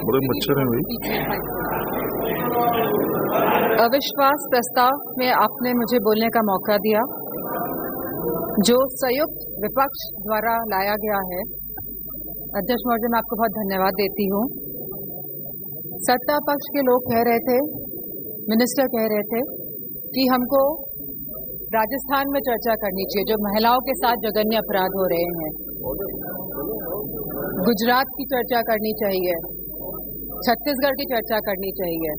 बड़े मच्छर हैं भाई। अविश्वास प्रस्ताव में आपने मुझे बोलने का मौका दिया, जो संयुक्त विपक्ष द्वारा लाया गया है। अध्यक्ष महोदय, मैं आपको बहुत धन्यवाद देती हूँ। सत्ता पक्ष के लोग कह रहे थे, मिनिस्टर कह रहे थे कि हमको राजस्थान में चर्चा करनी चाहिए, जो महिलाओं के साथ जघन्य अपराध हो रहे हैं। गुजरात की चर्चा करनी चाहिए, छत्तीसगढ़ की चर्चा करनी चाहिए,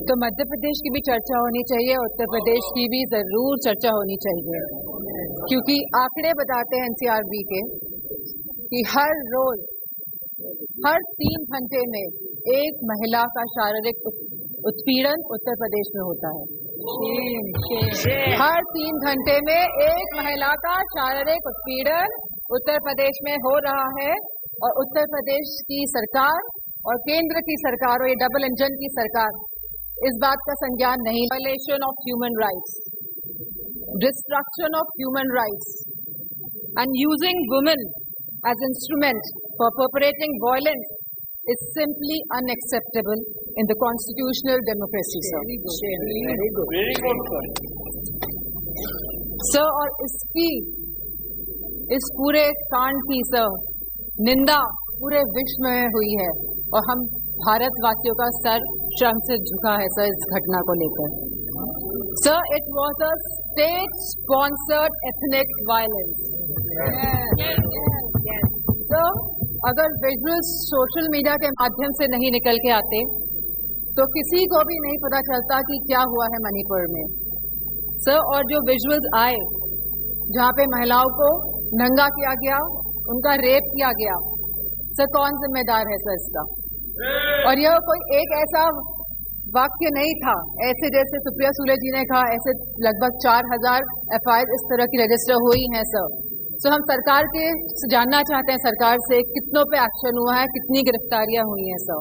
तो मध्य प्रदेश की भी चर्चा होनी चाहिए, उत्तर प्रदेश की भी जरूर चर्चा होनी चाहिए, क्योंकि आंकड़े बताते हैं एनसीआरबी के कि हर रोज हर 3 घंटे में एक महिला का शारीरिक उत्पीड़न उत्तर प्रदेश में होता है। हर 3 घंटे में एक महिला का शारीरिक उत्पीड़न उत्तर प्रदेश में हो रहा है, और उत्तर प्रदेश की सरकार और केंद्र की सरकार और ये डबल इंजन की सरकार इस बात का संज्ञान नहीं। Violation of human rights, destruction of human rights and using women as instrument for perpetrating violence is simply unacceptable in the constitutional democracy, sir. Very good. Sir, और इस पूरे कांड की सर निंदा पूरे विश्व में हुई है, और हम भारतवासियों का सर शर्म से झुका है सर इस घटना को लेकर। Sir, it was a state sponsored ethnic violence. तो अगर विजुअल्स सोशल मीडिया के माध्यम से नहीं निकल के आते तो किसी को भी नहीं पता चलता कि क्या हुआ है मणिपुर में सर। और जो विजुअल्स आए जहाँ पे महिलाओं को नंगा किया गया, उनका रेप किया गया, सर कौन जिम्मेदार है सर इसका? और यह कोई एक ऐसा वाक्य नहीं था, ऐसे जैसे सुप्रिया सुले जी ने कहा, ऐसे लगभग 4000 FIR इस तरह की रजिस्टर हुई हैं सर। सो हम सरकार के जानना चाहते हैं सरकार से कितनों पे एक्शन हुआ है, कितनी गिरफ्तारियां हुई हैं सर।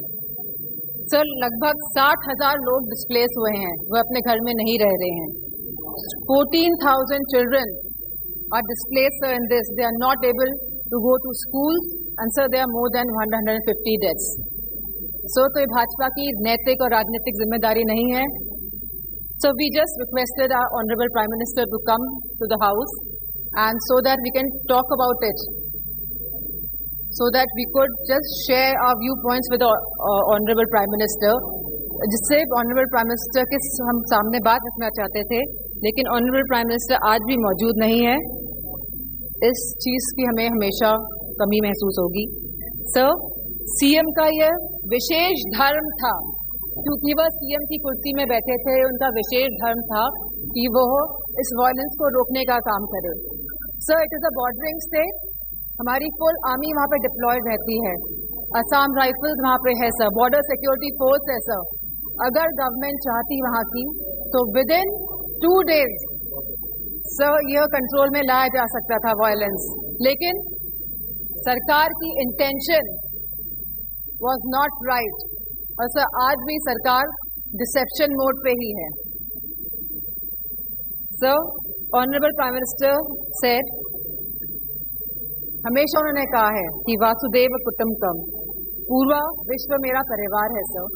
सर लगभग 60,000 लोग डिस्प्लेस हुए हैं, वो अपने घर में नहीं रह रहे हैं। 14,000 children are displaced sir in this. They are not able to go to schools and sir there are more than 150 deaths. So तो ये भाजपा की नैतिक और राजनीतिक जिम्मेदारी नहीं है। So we just requested our Honorable Prime Minister to come to the House and so that we can talk about it, so that we could just share our viewpoints with the Honorable Prime Minister, जिससे Honorable Prime Minister के हम सामने बात रखना चाहते थे, लेकिन Honorable Prime Minister आज भी मौजूद नहीं है। इस चीज़ की हमें हमेशा कमी महसूस होगी। सर, सीएम का यह विशेष धर्म था, क्योंकि वह सीएम की कुर्सी में बैठे थे, उनका विशेष धर्म था कि वो इस वायलेंस को रोकने का काम करे। Sir, it is a bordering state, हमारी फुल आर्मी वहाँ पे डिप्लॉयड रहती है, असम राइफल्स वहाँ पे है सर, बॉर्डर सिक्योरिटी फोर्स है सर। अगर गवर्नमेंट चाहती वहाँ की तो विद इन 2 days सर यह कंट्रोल में लाया जा सकता था वायलेंस, लेकिन सरकार की इंटेंशन वॉज नॉट राइट, और सर आज भी सरकार डिसेप्शन मोड पे ही है। Sir, honourable prime minister said, हमेशा उन्होंने कहा है कि वासुदेव कुटुंबकम, पूरा विश्व मेरा परिवार है सर।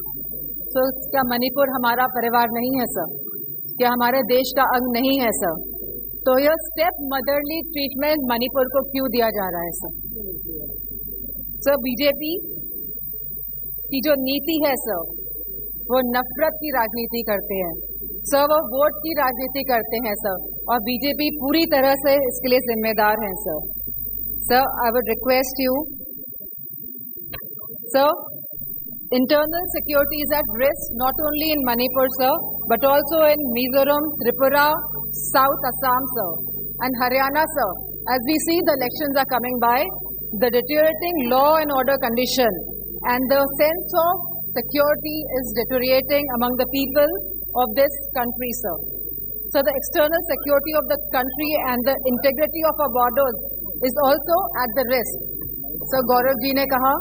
सो क्या मणिपुर हमारा परिवार नहीं है सर? क्या हमारे देश का अंग नहीं है सर? तो यह स्टेप मदरली ट्रीटमेंट मणिपुर को क्यों दिया जा रहा है सर? सर, बीजेपी की जो नीति है सर, वो नफरत की राजनीति करते हैं सर, वो वोट की राजनीति करते हैं सर, और बीजेपी पूरी तरह से इसके लिए जिम्मेदार है sir. Sir, I would request you sir, internal security is at risk not only in Manipur sir, but also in Mizoram, Tripura, South Assam sir, and Haryana sir. As we see the elections are coming by, the deteriorating law and order condition and the sense of security is deteriorating among the people of this country sir. So the external security of the country and the integrity of our borders is also at the risk. So Gaurav ji ने कहा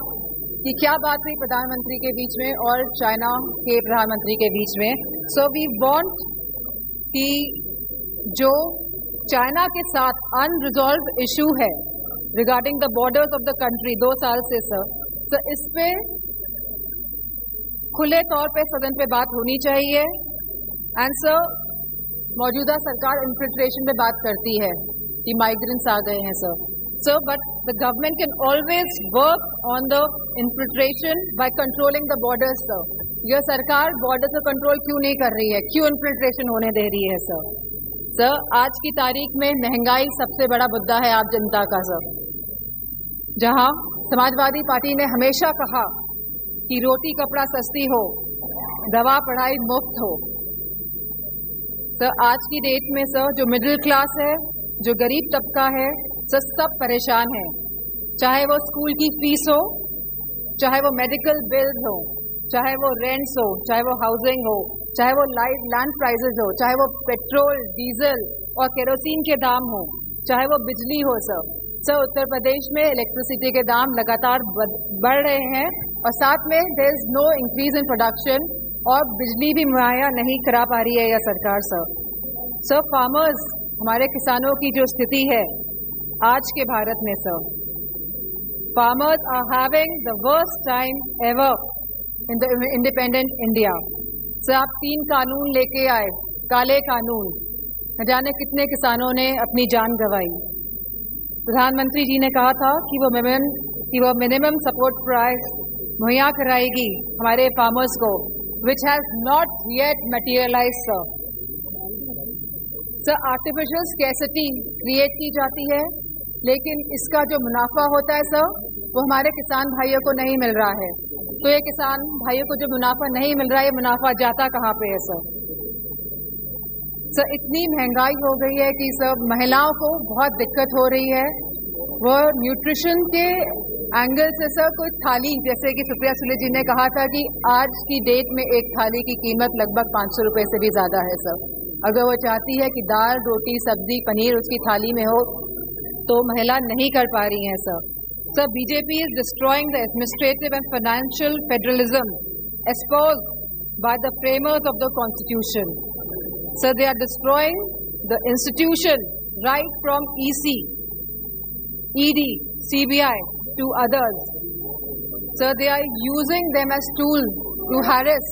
कि क्या बात हुई प्रधानमंत्री के बीच में और चाइना के प्रधानमंत्री के बीच में। सो वी वांट कि जो चाइना के साथ अनरिजॉल्व इशू है regarding the borders of the country 2 साल से सर, तो इस पे खुले तौर पे सदन पे बात होनी चाहिए। एंड सर, मौजूदा सरकार इन्फिल्ट्रेशन पे बात करती है कि माइग्रेंट्स आ गए हैं sir. So but the government can always work on the infiltration by controlling the borders sir. यह सरकार बॉर्डर से कंट्रोल क्यों नहीं कर रही है, क्यों इन्फिल्ट्रेशन होने दे रही है सर? सर, आज की तारीख में महंगाई सबसे बड़ा मुद्दा है आप जनता का सर। जहां समाजवादी पार्टी ने हमेशा कहा कि रोटी कपड़ा सस्ती हो, दवा पढ़ाई मुफ्त हो। सर, आज की डेट में सर जो मिडिल क्लास है, जो गरीब तबका है सर, सब परेशान है। चाहे वो स्कूल की फीस हो, चाहे वो मेडिकल बिल्स हो, चाहे वो रेंट्स हो, चाहे वो हाउसिंग हो, चाहे वो लैंड प्राइसेस हो, चाहे वो पेट्रोल, डीजल और केरोसिन के दाम हो, चाहे वो बिजली हो सर। उत्तर प्रदेश में इलेक्ट्रिसिटी के दाम लगातार बढ़ रहे हैं और साथ में there is no increase in production और बिजली भी मुहैया नहीं करा पा रही है यह सरकार सर। फार्मर्स, हमारे किसानों की जो स्थिति है आज के भारत में sir, farmers are having the worst time ever in the independent India. Sir, आप 3 कानून लेके आए, काले कानून, न जाने कितने किसानों ने अपनी जान गंवाई। प्रधानमंत्री जी ने कहा था कि वो मिनिमम सपोर्ट प्राइस मुहैया कराएगी हमारे फार्मर्स को, which has not yet materialise sir. Artificial scarcity create की जाती है, लेकिन इसका जो मुनाफा होता है सर, वो हमारे किसान भाइयों को नहीं मिल रहा है। तो ये किसान भाइयों को जो मुनाफा नहीं मिल रहा है, ये मुनाफा जाता कहाँ पे है सर? इतनी महंगाई हो गई है कि सर महिलाओं को बहुत दिक्कत हो रही है। वो न्यूट्रिशन के एंगल से सर कोई थाली, जैसे कि सुप्रिया सुले जी ने कहा था कि आज की डेट में एक थाली की कीमत लगभग 500 रुपए से भी ज्यादा है सर। अगर वो चाहती है कि दाल, रोटी, सब्जी, पनीर उसकी थाली में हो, तो महिला नहीं कर पा रही हैं sir. BJP is destroying the administrative and financial federalism espoused by the framers of the Constitution. So they are destroying the institution right from EC, ED, CBI to others. So they are using them as tools to harass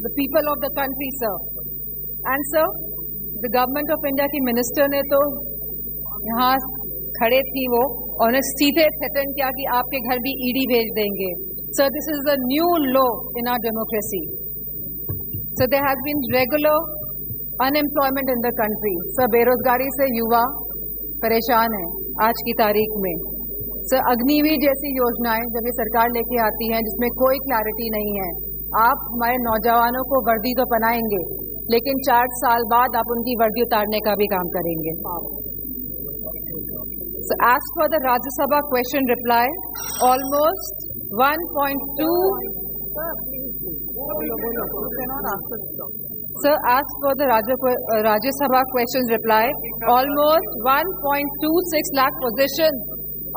the people of the country, sir. And sir, the government of India की minister ने तो यहाँ खड़े थी वो, और उन्हें सीधे थ्रेटन किया कि आपके घर भी ED भेज देंगे। So this is a new law in our democracy. So there has been regular unemployment in the country. So बेरोजगारी से युवा परेशान है आज की तारीख में। So अग्निवीर जैसी योजनाएं जब ये सरकार लेके आती है, जिसमें कोई क्लैरिटी नहीं है, आप हमारे नौजवानों को वर्दी तो पहनाएंगे, लेकिन 4 साल बाद आप उनकी वर्दी उतारने का भी काम करेंगे। So as for the Rajya Sabha question reply, almost 1.2. Sir, as for the Rajya Sabha questions reply, almost 1.26 lakh positions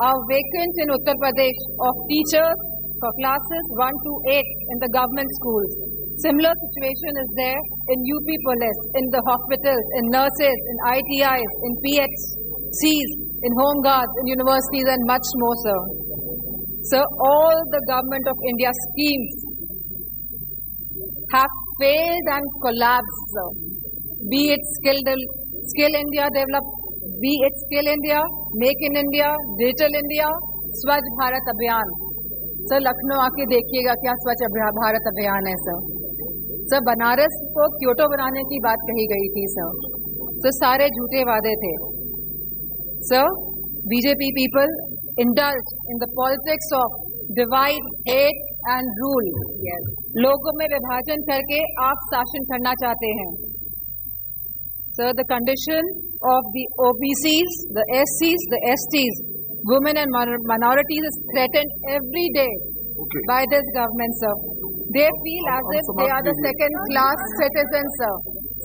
are vacant in Uttar Pradesh of teachers for classes 1 to 8 in the government schools. Similar situation is there in UP Police, in the hospitals, in nurses, in ITIs, in PHCs, in home guards, in universities, and much more, sir. So all the government of India schemes have failed and collapsed, sir. Be it Skill India Develop, be it Skill India, Make in India, Digital India, Swachh Bharat Abhiyan. Sir, Lucknow आके देखिएगा क्या स्वच्छ भारत अभियान है sir. Sir, Banaras को Kyoto बनाने की बात कही गई थी सर। सारे झूठे वादे थे sir. BJP people indulge in the politics of divide, hate and rule. Yes. लोगों में विभाजन करके आप शासन करना चाहते हैं। So the condition of the OBCs, the SCs, the STs, women and minorities is threatened every day by this government, sir. They feel as if they are the second-class citizens, sir.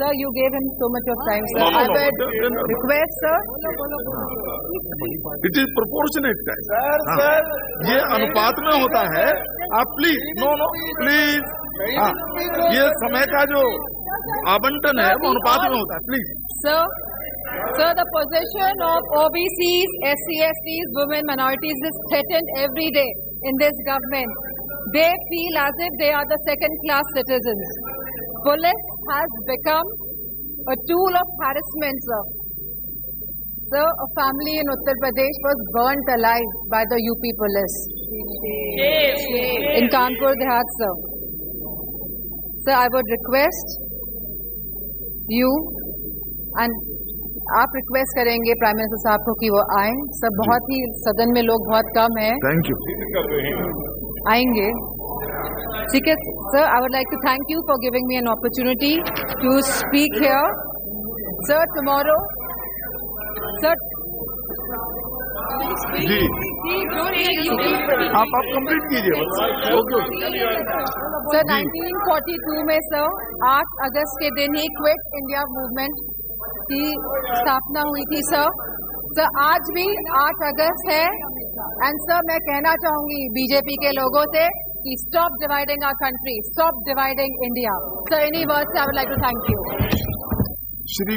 Sir, you gave him so much of time, sir. I would request, sir. It is proportionate time. Sir, ये अनुपात में होता है। आप please, please, ये समय का जो आवंटन है वो अनुपात में होता है, please. Sir, So the position of OBCs, SC/STs, women, minorities is threatened every day in this government. They feel as if they are the second-class citizens. Police has become a tool of harassment, sir. Sir, a family in Uttar Pradesh was burnt alive by the UP police in Kanpur Dehat, sir. Sir, I would request you and आप request करेंगे prime minister साहब को कि वो आए. Sir, बहुत ही सदन में लोग बहुत कम हैं. Thank you. आएंगे. ठीक है sir. I would like to thank you for giving me an opportunity to speak here. Sir, tomorrow sir ji आप कंप्लीट कीजिए. Okay sir. 1942 में सर 8 अगस्त के दिन ही क्विट इंडिया मूवमेंट की स्थापना हुई थी सर. सर, आज भी 8 अगस्त है. एंड सर, मैं कहना चाहूंगी बीजेपी के लोगों से कि stop dividing our country, stop dividing India. Sir, any words I would like to thank you. Shri